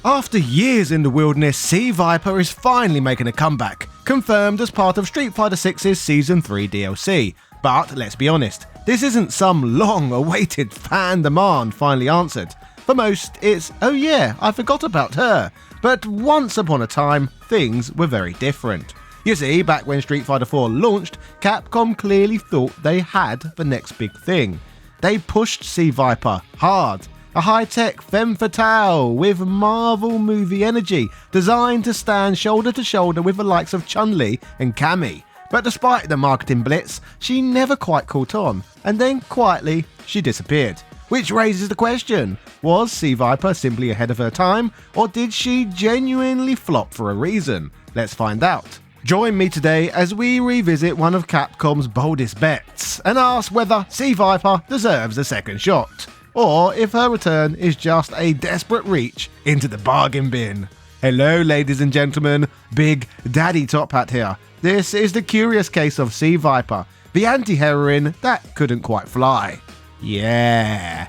After years in the wilderness, C.Viper is finally making a comeback, confirmed as part of Street Fighter 6's Season 3 DLC. But let's be honest, this isn't some long-awaited fan demand finally answered. For most, it's, oh yeah, I forgot about her. But once upon a time, things were very different. You see, back when Street Fighter 4 launched, Capcom clearly thought they had the next big thing. They pushed C.Viper hard. A high-tech femme fatale with Marvel movie energy, designed to stand shoulder to shoulder with the likes of Chun-Li and Cammy. But despite the marketing blitz, she never quite caught on, and then quietly, she disappeared. Which raises the question, was C.Viper simply ahead of her time, or did she genuinely flop for a reason? Let's find out. Join me today as we revisit one of Capcom's boldest bets, and ask whether C.Viper deserves a second shot, or if her return is just a desperate reach into the bargain bin. Hello ladies and gentlemen, Big Daddy Top Hat here. This is the curious case of C.Viper, the anti-heroine that couldn't quite fly. Yeah.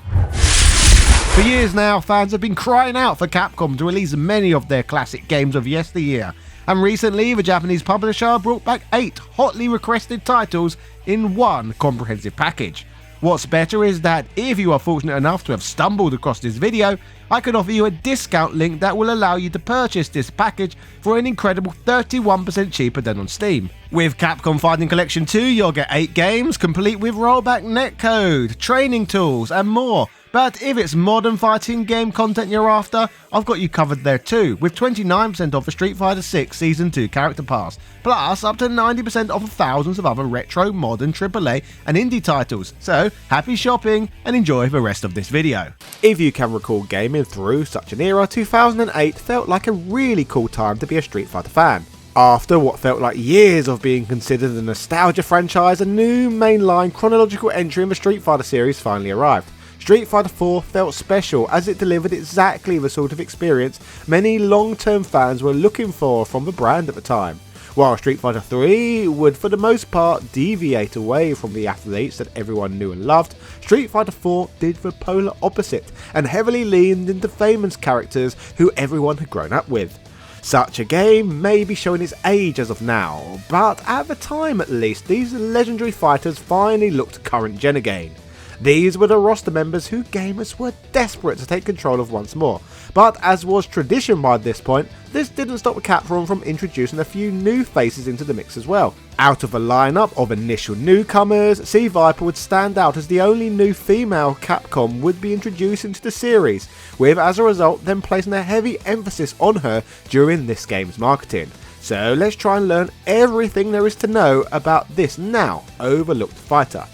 For years now, fans have been crying out for Capcom to release many of their classic games of yesteryear, and recently the Japanese publisher brought back 8 hotly requested titles in one comprehensive package. What's better is that if you are fortunate enough to have stumbled across this video, I can offer you a discount link that will allow you to purchase this package for an incredible 31% cheaper than on Steam. With Capcom Fighting Collection 2, you'll get 8 games, complete with rollback netcode, training tools, and more. But if it's modern fighting game content you're after, I've got you covered there too, with 29% off the Street Fighter 6 Season 2 Character Pass, plus up to 90% off of thousands of other retro, modern, AAA and indie titles. So, happy shopping and enjoy the rest of this video. If you can recall gaming through such an era, 2008 felt like a really cool time to be a Street Fighter fan. After what felt like years of being considered a nostalgia franchise, a new mainline chronological entry in the Street Fighter series finally arrived. Street Fighter 4 felt special as it delivered exactly the sort of experience many long-term fans were looking for from the brand at the time. While Street Fighter 3 would for the most part deviate away from the athletes that everyone knew and loved, Street Fighter 4 did the polar opposite and heavily leaned into famous characters who everyone had grown up with. Such a game may be showing its age as of now, but at the time at least, these legendary fighters finally looked current gen again. These were the roster members who gamers were desperate to take control of once more, but as was tradition by this point, this didn't stop Capcom from introducing a few new faces into the mix as well. Out of a lineup of initial newcomers, C.Viper would stand out as the only new female Capcom would be introducing to the series, with as a result them placing a heavy emphasis on her during this game's marketing. So let's try and learn everything there is to know about this now overlooked fighter.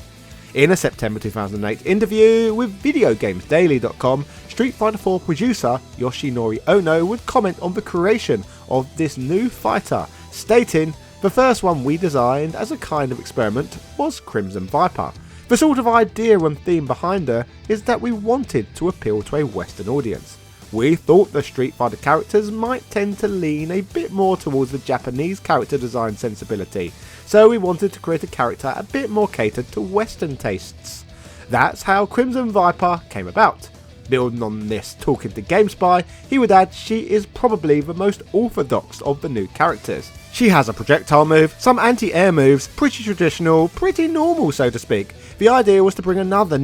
In a September 2008 interview with VideoGamesDaily.com, Street Fighter 4 producer Yoshinori Ono would comment on the creation of this new fighter, stating, "The first one we designed as a kind of experiment was Crimson Viper. The sort of idea and theme behind her is that we wanted to appeal to a Western audience. We thought the Street Fighter characters might tend to lean a bit more towards the Japanese character design sensibility, so we wanted to create a character a bit more catered to Western tastes. That's how Crimson Viper came about." Building on this, talking to GameSpy, he would add she is probably the most orthodox of the new characters. She has a projectile move, some anti-air moves, pretty traditional, pretty normal so to speak. The idea was to bring another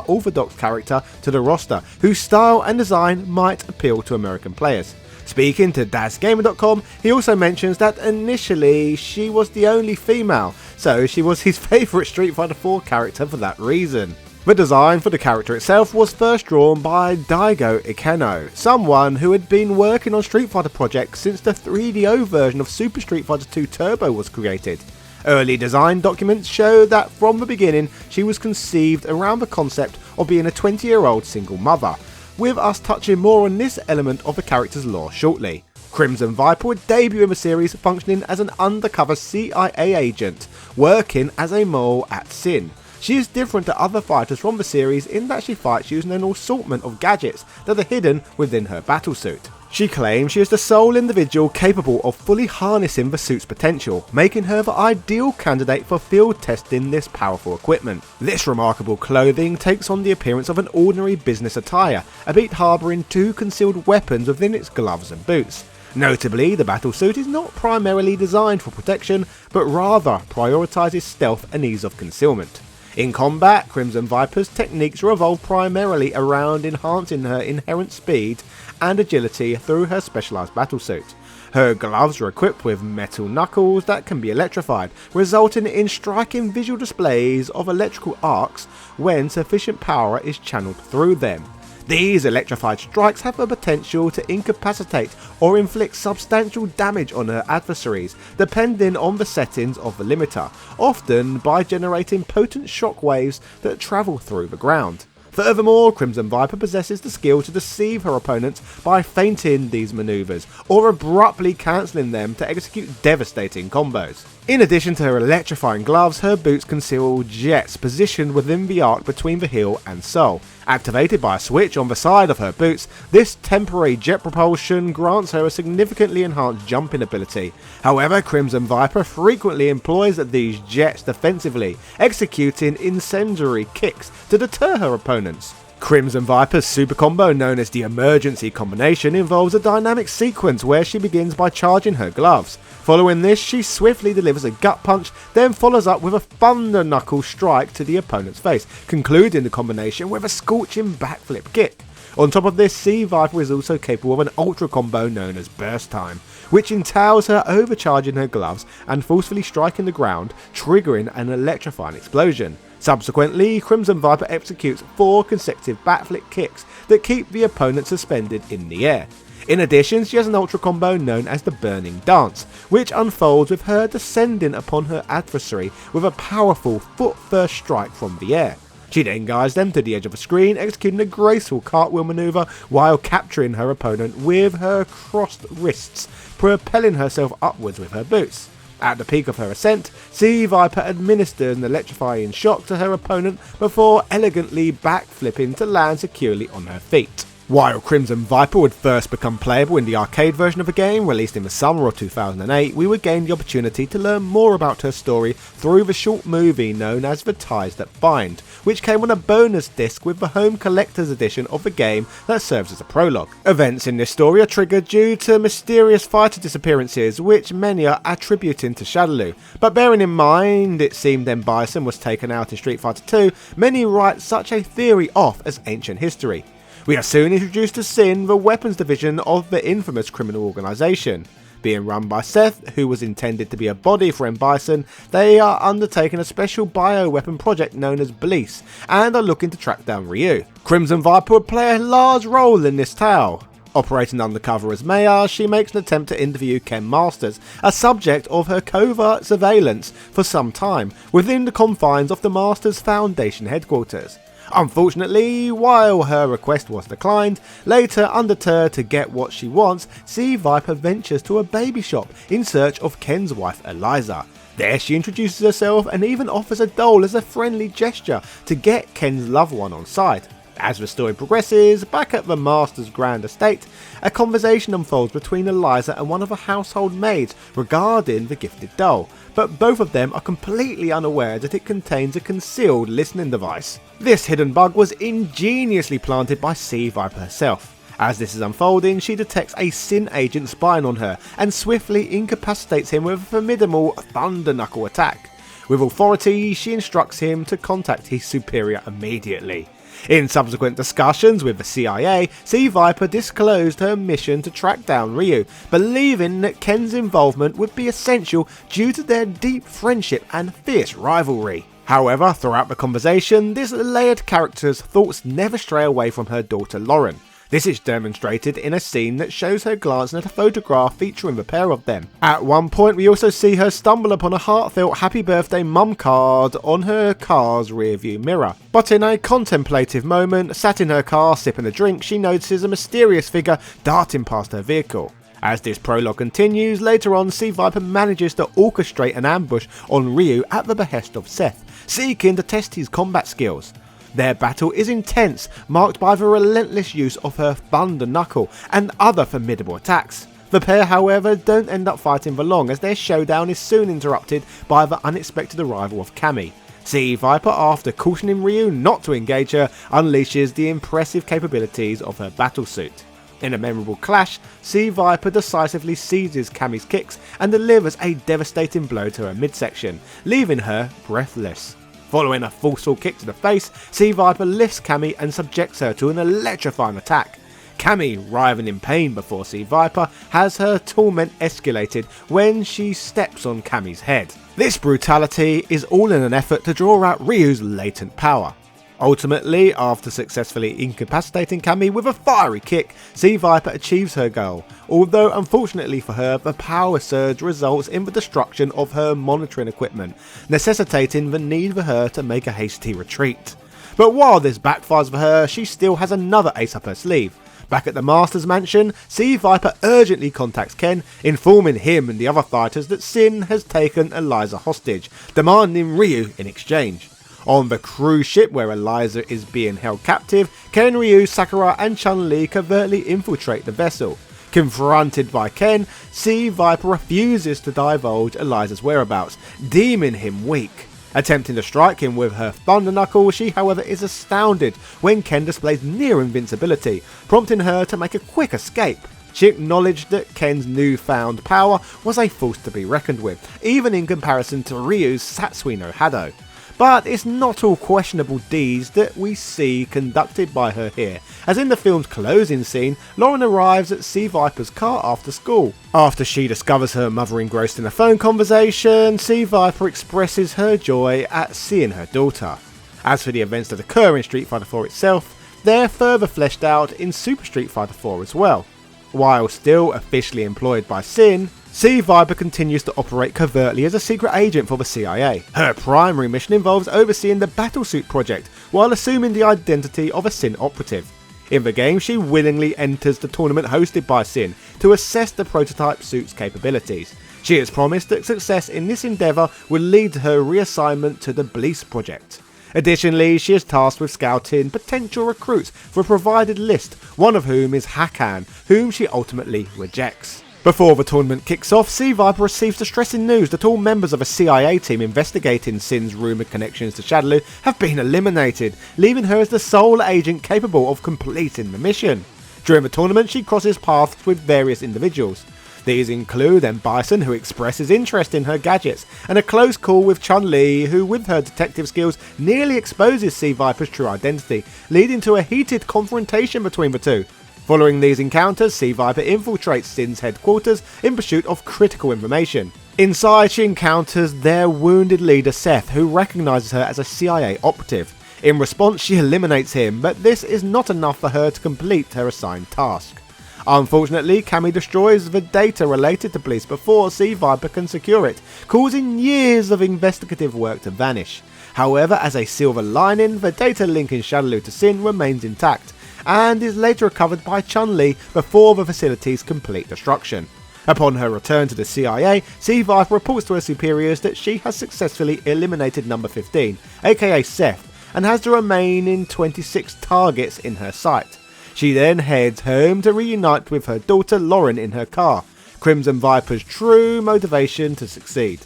orthodox character to the roster, whose style and design might appeal to American players. Speaking to DazGamer.com, he also mentions that initially she was the only female, so she was his favourite Street Fighter 4 character for that reason. The design for the character itself was first drawn by Daigo Ikeno, someone who had been working on Street Fighter projects since the 3DO version of Super Street Fighter 2 Turbo was created. Early design documents show that from the beginning she was conceived around the concept of being a 20-year-old single mother, with us touching more on this element of the character's lore shortly. Crimson Viper would debut in the series functioning as an undercover CIA agent, working as a mole at Sin. She is different to other fighters from the series in that she fights using an assortment of gadgets that are hidden within her battlesuit. She claims she is the sole individual capable of fully harnessing the suit's potential, making her the ideal candidate for field testing this powerful equipment. This remarkable clothing takes on the appearance of an ordinary business attire, albeit harbouring 2 concealed weapons within its gloves and boots. Notably, the battlesuit is not primarily designed for protection, but rather prioritises stealth and ease of concealment. In combat, Crimson Viper's techniques revolve primarily around enhancing her inherent speed and agility through her specialised battlesuit. Her gloves are equipped with metal knuckles that can be electrified, resulting in striking visual displays of electrical arcs when sufficient power is channeled through them. These electrified strikes have the potential to incapacitate or inflict substantial damage on her adversaries, depending on the settings of the limiter, often by generating potent shockwaves that travel through the ground. Furthermore, Crimson Viper possesses the skill to deceive her opponents by feinting these maneuvers, or abruptly cancelling them to execute devastating combos. In addition to her electrifying gloves, her boots conceal jets positioned within the arc between the heel and sole. Activated by a switch on the side of her boots, this temporary jet propulsion grants her a significantly enhanced jumping ability. However, Crimson Viper frequently employs these jets defensively, executing incendiary kicks to deter her opponents. Crimson Viper's super combo, known as the emergency combination, involves a dynamic sequence where she begins by charging her gloves. Following this, she swiftly delivers a gut punch, then follows up with a thunder knuckle strike to the opponent's face, concluding the combination with a scorching backflip kick. On top of this, C.Viper is also capable of an ultra combo known as Burst Time, which entails her overcharging her gloves and forcefully striking the ground, triggering an electrifying explosion. Subsequently, Crimson Viper executes 4 consecutive backflip kicks that keep the opponent suspended in the air. In addition, she has an ultra combo known as the Burning Dance, which unfolds with her descending upon her adversary with a powerful foot-first strike from the air. She then guides them to the edge of the screen, executing a graceful cartwheel maneuver while capturing her opponent with her crossed wrists, propelling herself upwards with her boots. At the peak of her ascent, C.Viper administers an electrifying shock to her opponent before elegantly backflipping to land securely on her feet. While Crimson Viper would first become playable in the arcade version of the game, released in the summer of 2008, we would gain the opportunity to learn more about her story through the short movie known as The Ties That Bind, which came on a bonus disc with the home collector's edition of the game that serves as a prologue. Events in this story are triggered due to mysterious fighter disappearances, which many are attributing to Shadaloo, but bearing in mind it seemed M. Bison was taken out in Street Fighter 2, many write such a theory off as ancient history. We are soon introduced to Sin, the weapons division of the infamous criminal organisation. Being run by Seth, who was intended to be a body for M. Bison, they are undertaking a special bioweapon project known as Bliss, and are looking to track down Ryu. Crimson Viper would play a large role in this tale. Operating undercover as Maya, she makes an attempt to interview Ken Masters, a subject of her covert surveillance for some time, within the confines of the Masters Foundation headquarters. Unfortunately, while her request was declined, later undeterred to get what she wants, C.Viper ventures to a baby shop in search of Ken's wife Eliza. There she introduces herself and even offers a doll as a friendly gesture to get Ken's loved one on side. As the story progresses, back at the Master's grand estate, a conversation unfolds between Eliza and one of the household maids regarding the gifted doll, but both of them are completely unaware that it contains a concealed listening device. This hidden bug was ingeniously planted by C.Viper herself. As this is unfolding, she detects a Sin agent spying on her and swiftly incapacitates him with a formidable Thunder Knuckle attack. With authority, she instructs him to contact his superior immediately. In subsequent discussions with the CIA, C.Viper disclosed her mission to track down Ryu, believing that Ken's involvement would be essential due to their deep friendship and fierce rivalry. However, throughout the conversation, this layered character's thoughts never stray away from her daughter Lauren. This is demonstrated in a scene that shows her glancing at a photograph featuring the pair of them. At one point, we also see her stumble upon a heartfelt happy birthday mum card on her car's rearview mirror. But in a contemplative moment, sat in her car sipping a drink, she notices a mysterious figure darting past her vehicle. As this prologue continues, later on C.Viper manages to orchestrate an ambush on Ryu at the behest of Seth, seeking to test his combat skills. Their battle is intense, marked by the relentless use of her Thunder Knuckle and other formidable attacks. The pair, however, don't end up fighting for long, as their showdown is soon interrupted by the unexpected arrival of Cammy. C.Viper, after cautioning Ryu not to engage her, unleashes the impressive capabilities of her battlesuit. In a memorable clash, C.Viper decisively seizes Cammy's kicks and delivers a devastating blow to her midsection, leaving her breathless. Following a forceful kick to the face, C.Viper lifts Cammy and subjects her to an electrifying attack. Cammy, writhing in pain before C.Viper, has her torment escalated when she steps on Cammy's head. This brutality is all in an effort to draw out Ryu's latent power. Ultimately, after successfully incapacitating Cammy with a fiery kick, C.Viper achieves her goal, although unfortunately for her, the power surge results in the destruction of her monitoring equipment, necessitating the need for her to make a hasty retreat. But while this backfires for her, she still has another ace up her sleeve. Back at the Master's mansion, C.Viper urgently contacts Ken, informing him and the other fighters that Sin has taken Eliza hostage, demanding Ryu in exchange. On the cruise ship where Eliza is being held captive, Ken, Ryu, Sakura and Chun-Li covertly infiltrate the vessel. Confronted by Ken, C.Viper refuses to divulge Eliza's whereabouts, deeming him weak. Attempting to strike him with her Thunder Knuckle, she however is astounded when Ken displays near invincibility, prompting her to make a quick escape. She acknowledged that Ken's newfound power was a force to be reckoned with, even in comparison to Ryu's Satsui no Hado. But it's not all questionable deeds that we see conducted by her here, as in the film's closing scene, Lauren arrives at C.Viper's car after school. After she discovers her mother engrossed in a phone conversation, C.Viper expresses her joy at seeing her daughter. As for the events that occur in Street Fighter 4 itself, they're further fleshed out in Super Street Fighter 4 as well. While still officially employed by Sin, C.Viper continues to operate covertly as a secret agent for the CIA. Her primary mission involves overseeing the Battlesuit project while assuming the identity of a Sin operative. In the game, she willingly enters the tournament hosted by Sin to assess the prototype suit's capabilities. She has promised that success in this endeavour will lead to her reassignment to the Bliss project. Additionally, she is tasked with scouting potential recruits for a provided list, one of whom is Hakan, whom she ultimately rejects. Before the tournament kicks off, C.Viper receives distressing news that all members of a CIA team investigating Sin's rumoured connections to Shadaloo have been eliminated, leaving her as the sole agent capable of completing the mission. During the tournament, she crosses paths with various individuals. These include M. Bison, who expresses interest in her gadgets, and a close call with Chun-Li, who with her detective skills nearly exposes C.Viper's true identity, leading to a heated confrontation between the two. Following these encounters, C.Viper infiltrates Sin's headquarters in pursuit of critical information. Inside, she encounters their wounded leader Seth, who recognises her as a CIA operative. In response, she eliminates him, but this is not enough for her to complete her assigned task. Unfortunately, Cammy destroys the data related to Bliss before C.Viper can secure it, causing years of investigative work to vanish. However, as a silver lining, the data linking Shadaloo to Sin remains intact, and is later recovered by Chun-Li before the facility's complete destruction. Upon her return to the CIA, C.Viper reports to her superiors that she has successfully eliminated number 15, aka Seth, and has the remaining 26 targets in her sight. She then heads home to reunite with her daughter Lauren in her car, Crimson Viper's true motivation to succeed.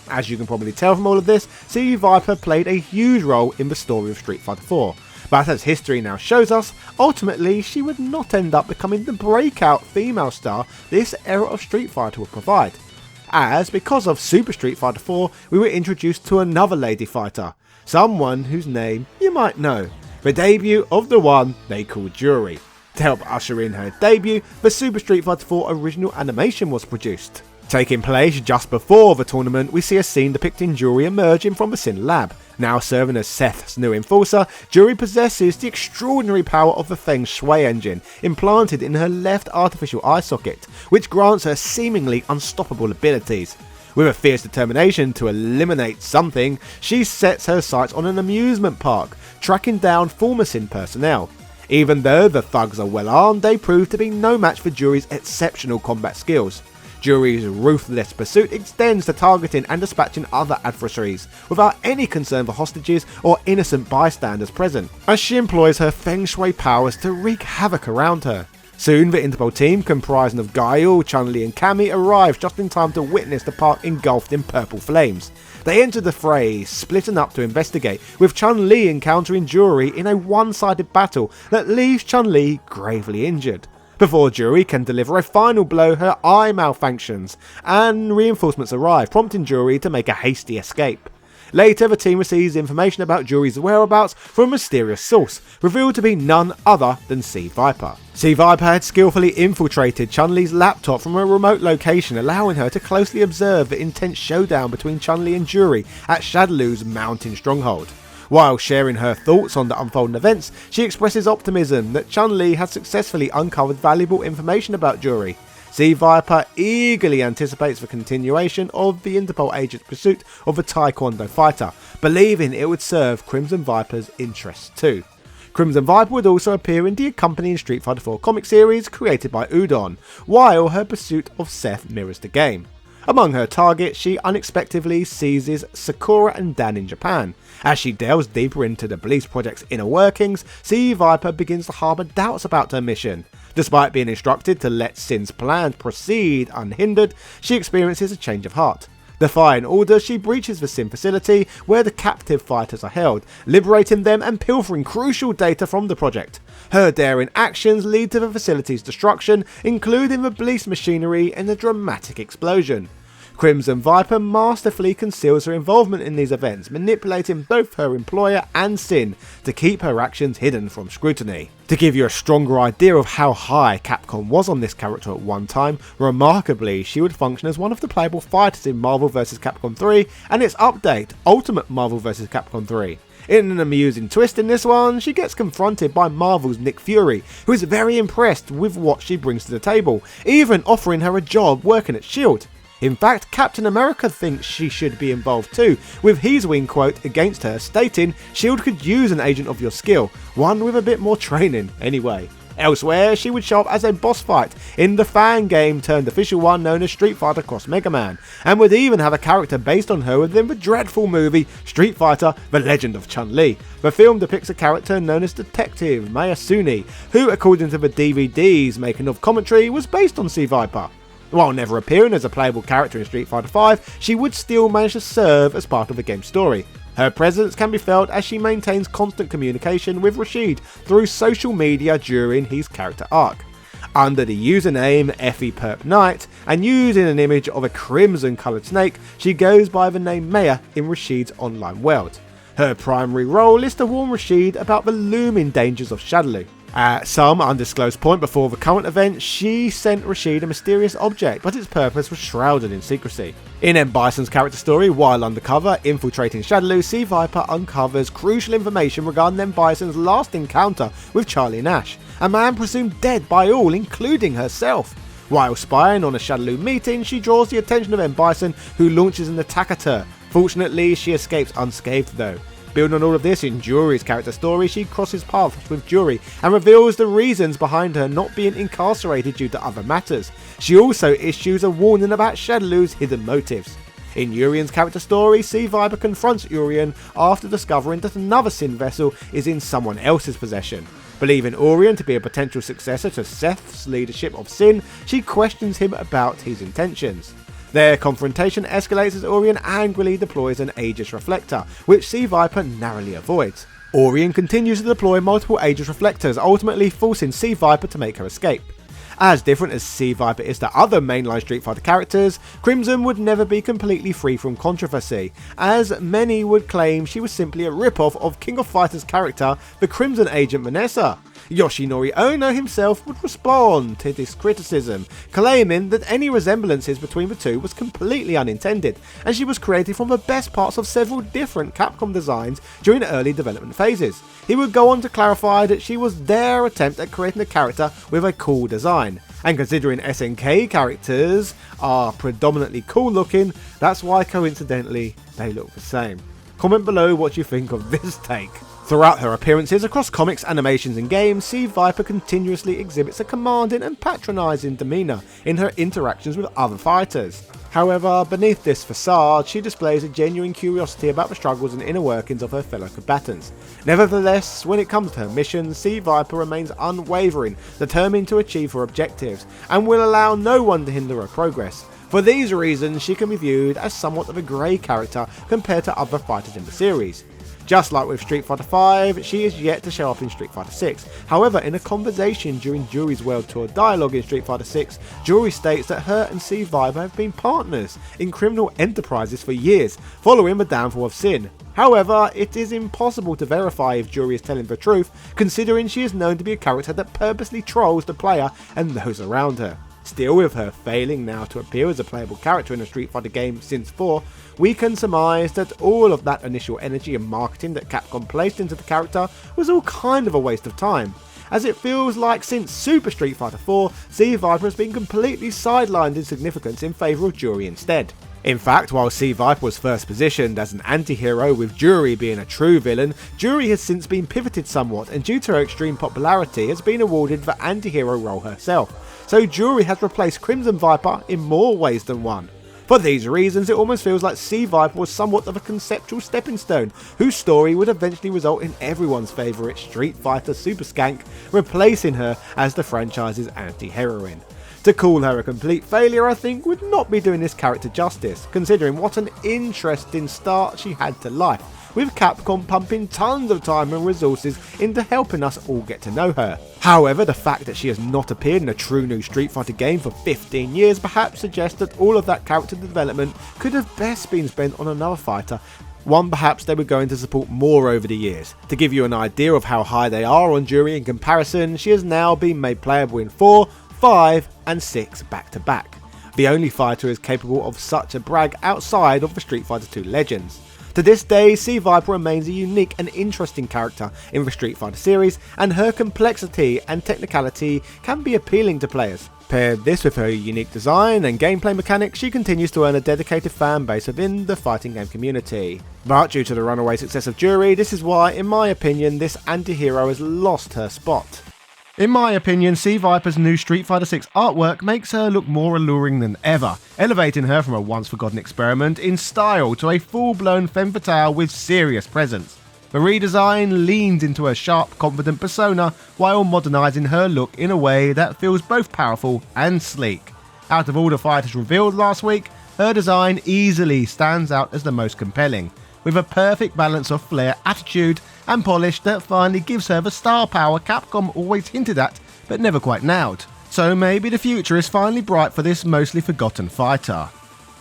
As you can probably tell from all of this, C.Viper played a huge role in the story of Street Fighter 4. But as history now shows us, ultimately she would not end up becoming the breakout female star this era of Street Fighter would provide. As because of Super Street Fighter 4, we were introduced to another lady fighter, someone whose name you might know, the debut of the one they called Jury. To help usher in her debut, the Super Street Fighter 4 original animation was produced. Taking place just before the tournament, we see a scene depicting Jury emerging from the Sin lab. Now serving as Seth's new enforcer, Jury possesses the extraordinary power of the Feng Shui engine implanted in her left artificial eye socket, which grants her seemingly unstoppable abilities. With a fierce determination to eliminate something, she sets her sights on an amusement park, tracking down former Sin personnel. Even though the thugs are well armed, they prove to be no match for Jury's exceptional combat skills. Juri's ruthless pursuit extends to targeting and dispatching other adversaries, without any concern for hostages or innocent bystanders present, as she employs her feng shui powers to wreak havoc around her. Soon, the Interpol team, comprising of Guile, Chun-Li and Cammy, arrives just in time to witness the park engulfed in purple flames. They enter the fray, splitting up to investigate, with Chun-Li encountering Juri in a one-sided battle that leaves Chun-Li gravely injured. Before Juri can deliver a final blow, her eye malfunctions, and reinforcements arrive, prompting Juri to make a hasty escape. Later, the team receives information about Juri's whereabouts from a mysterious source, revealed to be none other than C.Viper. C.Viper had skillfully infiltrated Chun-Li's laptop from a remote location, allowing her to closely observe the intense showdown between Chun-Li and Juri at Shadaloo's mountain stronghold. While sharing her thoughts on the unfolding events, she expresses optimism that Chun-Li has successfully uncovered valuable information about Juri. C.Viper eagerly anticipates the continuation of the Interpol agent's pursuit of the Taekwondo fighter, believing it would serve Crimson Viper's interests too. Crimson Viper would also appear in the accompanying Street Fighter 4 comic series created by Udon, while her pursuit of Seth mirrors the game. Among her targets, she unexpectedly seizes Sakura and Dan in Japan. As she delves deeper into the police project's inner workings, C.Viper begins to harbour doubts about her mission. Despite being instructed to let Sin's plans proceed unhindered, she experiences a change of heart. Defying orders, she breaches the Sin facility where the captive fighters are held, liberating them and pilfering crucial data from the project. Her daring actions lead to the facility's destruction, including the police machinery and a dramatic explosion. Crimson Viper masterfully conceals her involvement in these events, manipulating both her employer and Sin to keep her actions hidden from scrutiny. To give you a stronger idea of how high Capcom was on this character at one time, remarkably she would function as one of the playable fighters in Marvel vs Capcom 3 and its update, Ultimate Marvel vs Capcom 3. In an amusing twist in this one, she gets confronted by Marvel's Nick Fury, who is very impressed with what she brings to the table, even offering her a job working at S.H.I.E.L.D. In fact, Captain America thinks she should be involved too, with his wing quote against her stating S.H.I.E.L.D. could use an agent of your skill, one with a bit more training anyway. Elsewhere, she would show up as a boss fight in the fan game turned official one known as Street Fighter Cross Mega Man, and would even have a character based on her within the dreadful movie Street Fighter The Legend of Chun-Li. The film depicts a character known as Detective Mayasune, who according to the DVD's making of commentary was based on C.Viper. While never appearing as a playable character in Street Fighter V, she would still manage to serve as part of the game's story. Her presence can be felt as she maintains constant communication with Rashid through social media during his character arc. Under the username FEPerpKnight, and using an image of a crimson coloured snake, she goes by the name Maya in Rashid's online world. Her primary role is to warn Rashid about the looming dangers of Shadaloo. At some undisclosed point before the current event, she sent Rashid a mysterious object, but its purpose was shrouded in secrecy. In M. Bison's character story, while undercover infiltrating Shadaloo, C.Viper uncovers crucial information regarding M. Bison's last encounter with Charlie Nash, a man presumed dead by all, including herself. While spying on a Shadaloo meeting, she draws the attention of M. Bison, who launches an attack at her. Fortunately, she escapes unscathed though. Building on all of this, in Juri's character story, she crosses paths with Juri and reveals the reasons behind her not being incarcerated due to other matters. She also issues a warning about Shadaloo's hidden motives. In Urian's character story, C.Viper confronts Urian after discovering that another Sin vessel is in someone else's possession. Believing Urian to be a potential successor to Seth's leadership of Sin, she questions him about his intentions. Their confrontation escalates as Urian angrily deploys an Aegis Reflector, which C.Viper narrowly avoids. Urian continues to deploy multiple Aegis Reflectors, ultimately forcing C.Viper to make her escape. As different as C.Viper is to other mainline Street Fighter characters, Crimson would never be completely free from controversy, as many would claim she was simply a rip-off of King of Fighters character, the Crimson Agent Vanessa. Yoshinori Ono himself would respond to this criticism, claiming that any resemblances between the two was completely unintended, and she was created from the best parts of several different Capcom designs during early development phases. He would go on to clarify that she was their attempt at creating a character with a cool design, and considering SNK characters are predominantly cool looking, that's why coincidentally they look the same. Comment below what you think of this take. Throughout her appearances across comics, animations and games, C.Viper continuously exhibits a commanding and patronising demeanour in her interactions with other fighters. However, beneath this facade, she displays a genuine curiosity about the struggles and inner workings of her fellow combatants. Nevertheless, when it comes to her missions, C.Viper remains unwavering, determined to achieve her objectives, and will allow no one to hinder her progress. For these reasons, she can be viewed as somewhat of a grey character compared to other fighters in the series. Just like with Street Fighter V, she is yet to show up in Street Fighter VI. However, in a conversation during Juri's World Tour dialogue in Street Fighter VI, Juri states that her and C.Viper have been partners in criminal enterprises for years, following the downfall of Sin. However, it is impossible to verify if Juri is telling the truth, considering she is known to be a character that purposely trolls the player and those around her. Still, with her failing now to appear as a playable character in a Street Fighter game since 4, we can surmise that all of that initial energy and marketing that Capcom placed into the character was all kind of a waste of time, as it feels like since Super Street Fighter 4, C.Viper has been completely sidelined in significance in favour of Juri instead. In fact, while C.Viper was first positioned as an anti-hero with Juri being a true villain, Juri has since been pivoted somewhat and due to her extreme popularity has been awarded the anti-hero role herself. So Juri has replaced Crimson Viper in more ways than one. For these reasons, it almost feels like C.Viper was somewhat of a conceptual stepping stone, whose story would eventually result in everyone's favourite Street Fighter Super Skank replacing her as the franchise's anti-heroine. To call her a complete failure, I think, would not be doing this character justice, considering what an interesting start she had to life, with Capcom pumping tons of time and resources into helping us all get to know her. However, the fact that she has not appeared in a true new Street Fighter game for 15 years perhaps suggests that all of that character development could have best been spent on another fighter, one perhaps they were going to support more over the years. To give you an idea of how high they are on Juri in comparison, she has now been made playable in 4, 5 and 6 back to back. The only fighter is capable of such a brag outside of the Street Fighter 2 legends. To this day, C.Viper remains a unique and interesting character in the Street Fighter series, and her complexity and technicality can be appealing to players. Pair this with her unique design and gameplay mechanics, she continues to earn a dedicated fan base within the fighting game community. But due to the runaway success of Juri, this is why, in my opinion, this anti-hero has lost her spot. In my opinion, C.Viper's new Street Fighter VI artwork makes her look more alluring than ever, elevating her from a once-forgotten experiment in style to a full-blown femme fatale with serious presence. The redesign leans into her sharp, confident persona while modernising her look in a way that feels both powerful and sleek. Out of all the fighters revealed last week, her design easily stands out as the most compelling, with a perfect balance of flair, attitude and polish that finally gives her the star power Capcom always hinted at but never quite nailed. So maybe the future is finally bright for this mostly forgotten fighter.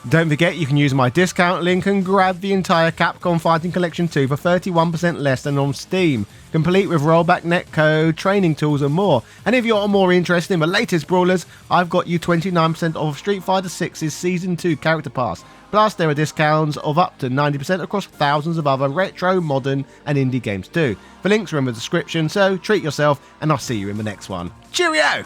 Don't forget you can use my discount link and grab the entire Capcom Fighting Collection 2 for 31% less than on Steam, complete with rollback netcode, training tools and more. And if you're more interested in the latest brawlers, I've got you 29% off Street Fighter 6's Season 2 Character Pass. Plus there are discounts of up to 90% across thousands of other retro, modern and indie games too. The links are in the description, so treat yourself and I'll see you in the next one. Cheerio!